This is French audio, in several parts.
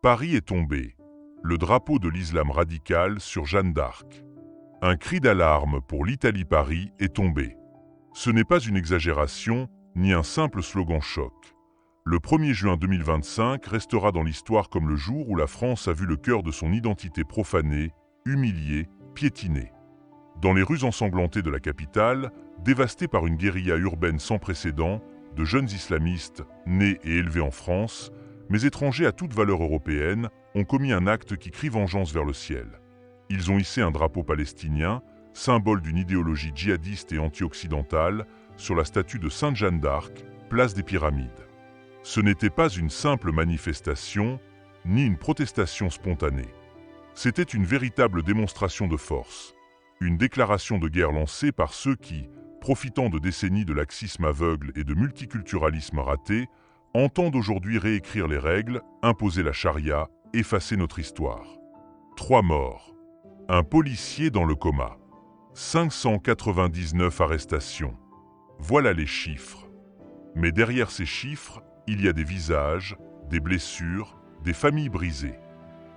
Paris est tombé. Le drapeau de l'islam radical sur Jeanne d'Arc. Un cri d'alarme pour l'Italie-Paris est tombé. Ce n'est pas une exagération, ni un simple slogan choc. Le 1er juin 2025 restera dans l'histoire comme le jour où la France a vu le cœur de son identité profanée, humiliée, piétinée. Dans les rues ensanglantées de la capitale, dévastées par une guérilla urbaine sans précédent, de jeunes islamistes, nés et élevés en France, mais étrangers à toute valeur européenne, ont commis un acte qui crie vengeance vers le ciel. Ils ont hissé un drapeau palestinien, symbole d'une idéologie djihadiste et anti-occidentale, sur la statue de Sainte Jeanne d'Arc, place des Pyramides. Ce n'était pas une simple manifestation, ni une protestation spontanée. C'était une véritable démonstration de force, une déclaration de guerre lancée par ceux qui, profitant de décennies de laxisme aveugle et de multiculturalisme raté, entendent aujourd'hui réécrire les règles, imposer la charia, effacer notre histoire. 3 morts. Un policier dans le coma. 599 arrestations. Voilà les chiffres. Mais derrière ces chiffres, il y a des visages, des blessures, des familles brisées.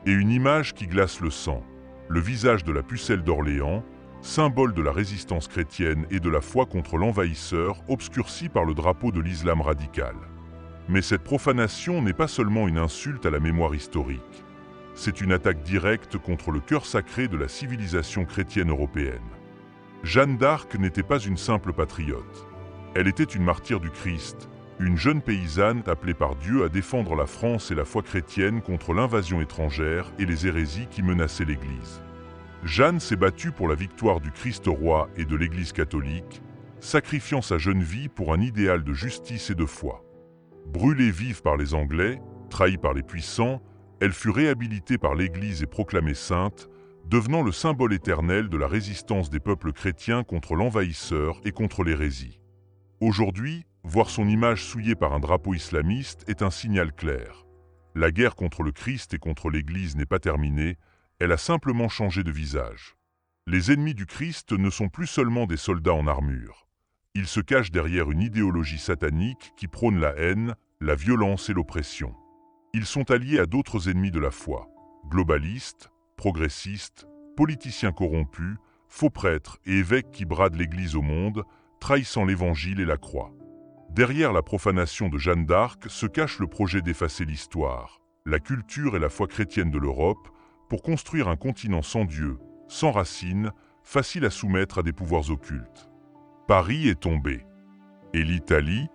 Et une image qui glace le sang. Le visage de la pucelle d'Orléans, symbole de la résistance chrétienne et de la foi contre l'envahisseur, obscurci par le drapeau de l'islam radical. Mais cette profanation n'est pas seulement une insulte à la mémoire historique. C'est une attaque directe contre le cœur sacré de la civilisation chrétienne européenne. Jeanne d'Arc n'était pas une simple patriote. Elle était une martyre du Christ, une jeune paysanne appelée par Dieu à défendre la France et la foi chrétienne contre l'invasion étrangère et les hérésies qui menaçaient l'Église. Jeanne s'est battue pour la victoire du Christ roi et de l'Église catholique, sacrifiant sa jeune vie pour un idéal de justice et de foi. Brûlée vive par les Anglais, trahie par les puissants, elle fut réhabilitée par l'Église et proclamée sainte, devenant le symbole éternel de la résistance des peuples chrétiens contre l'envahisseur et contre l'hérésie. Aujourd'hui, voir son image souillée par un drapeau islamiste est un signal clair. La guerre contre le Christ et contre l'Église n'est pas terminée, elle a simplement changé de visage. Les ennemis du Christ ne sont plus seulement des soldats en armure. Ils se cachent derrière une idéologie satanique qui prône la haine, la violence et l'oppression. Ils sont alliés à d'autres ennemis de la foi, globalistes, progressistes, politiciens corrompus, faux prêtres et évêques qui bradent l'Église au monde, trahissant l'Évangile et la croix. Derrière la profanation de Jeanne d'Arc se cache le projet d'effacer l'histoire, la culture et la foi chrétienne de l'Europe pour construire un continent sans Dieu, sans racines, facile à soumettre à des pouvoirs occultes. Paris est tombé. Et l'Italie?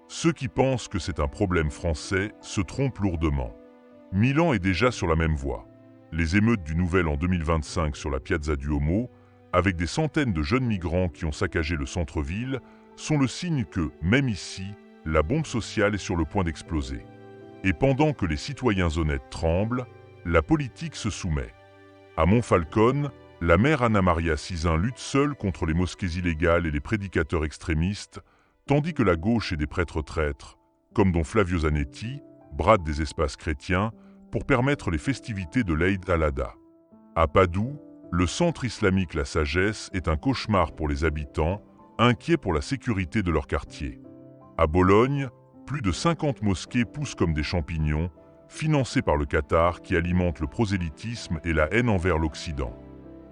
Ceux qui pensent que c'est un problème français se trompent lourdement. Milan est déjà sur la même voie. Les émeutes du Nouvel An 2025 sur la Piazza Duomo, avec des centaines de jeunes migrants qui ont saccagé le centre-ville, sont le signe que, même ici, la bombe sociale est sur le point d'exploser. Et pendant que les citoyens honnêtes tremblent, la politique se soumet. À Monfalcone, la mère Anna Maria Sizun lutte seule contre les mosquées illégales et les prédicateurs extrémistes, tandis que la gauche et des prêtres traîtres, comme Don Flavio Zanetti, bradent des espaces chrétiens pour permettre les festivités de l'Eid al-Adha. À Padoue, le centre islamique La Sagesse est un cauchemar pour les habitants, inquiets pour la sécurité de leur quartier. À Bologne, plus de 50 mosquées poussent comme des champignons, financées par le Qatar qui alimente le prosélytisme et la haine envers l'Occident.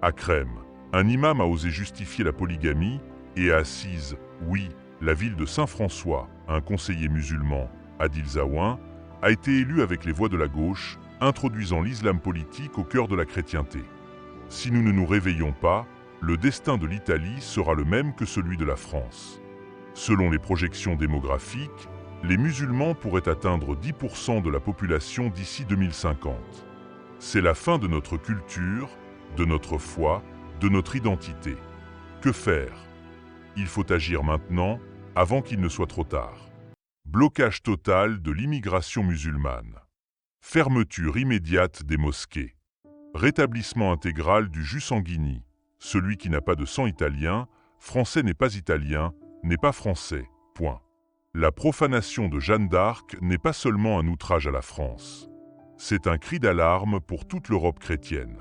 À Crème, un imam a osé justifier la polygamie, et à Assise, oui, la ville de Saint-François, un conseiller musulman, Adil Zawin, a été élu avec les voix de la gauche, introduisant l'islam politique au cœur de la chrétienté. Si nous ne nous réveillons pas, le destin de l'Italie sera le même que celui de la France. Selon les projections démographiques, les musulmans pourraient atteindre 10% de la population d'ici 2050. C'est la fin de notre culture, de notre foi, de notre identité. Que faire? Il faut agir maintenant, avant qu'il ne soit trop tard. Blocage total de l'immigration musulmane. Fermeture immédiate des mosquées. Rétablissement intégral du jus sanguinis. Celui qui n'a pas de sang italien, français n'est pas italien, n'est pas français. Point. La profanation de Jeanne d'Arc n'est pas seulement un outrage à la France. C'est un cri d'alarme pour toute l'Europe chrétienne.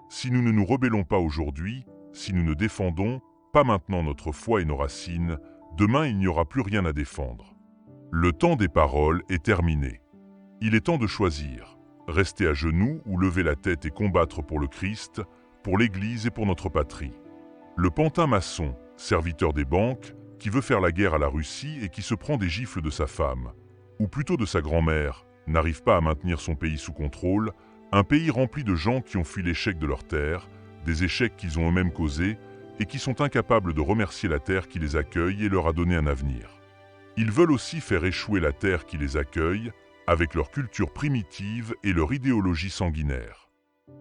Si nous ne nous rebellons pas aujourd'hui, si nous ne défendons pas maintenant notre foi et nos racines, demain il n'y aura plus rien à défendre. Le temps des paroles est terminé. Il est temps de choisir. rester à genoux ou lever la tête et combattre pour le Christ, pour l'Église et pour notre patrie. Le pantin maçon, serviteur des banques, qui veut faire la guerre à la Russie et qui se prend des gifles de sa femme, ou plutôt de sa grand-mère, n'arrive pas à maintenir son pays sous contrôle, un pays rempli de gens qui ont fui l'échec de leur terre, des échecs qu'ils ont eux-mêmes causés, et qui sont incapables de remercier la terre qui les accueille et leur a donné un avenir. Ils veulent aussi faire échouer la terre qui les accueille, avec leur culture primitive et leur idéologie sanguinaire.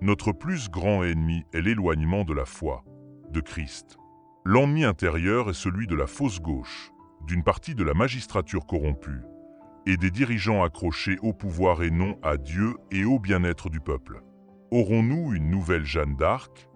Notre plus grand ennemi est l'éloignement de la foi, de Christ. L'ennemi intérieur est celui de la fausse gauche, d'une partie de la magistrature corrompue, et des dirigeants accrochés au pouvoir et non à Dieu et au bien-être du peuple. Aurons-nous une nouvelle Jeanne d'Arc ?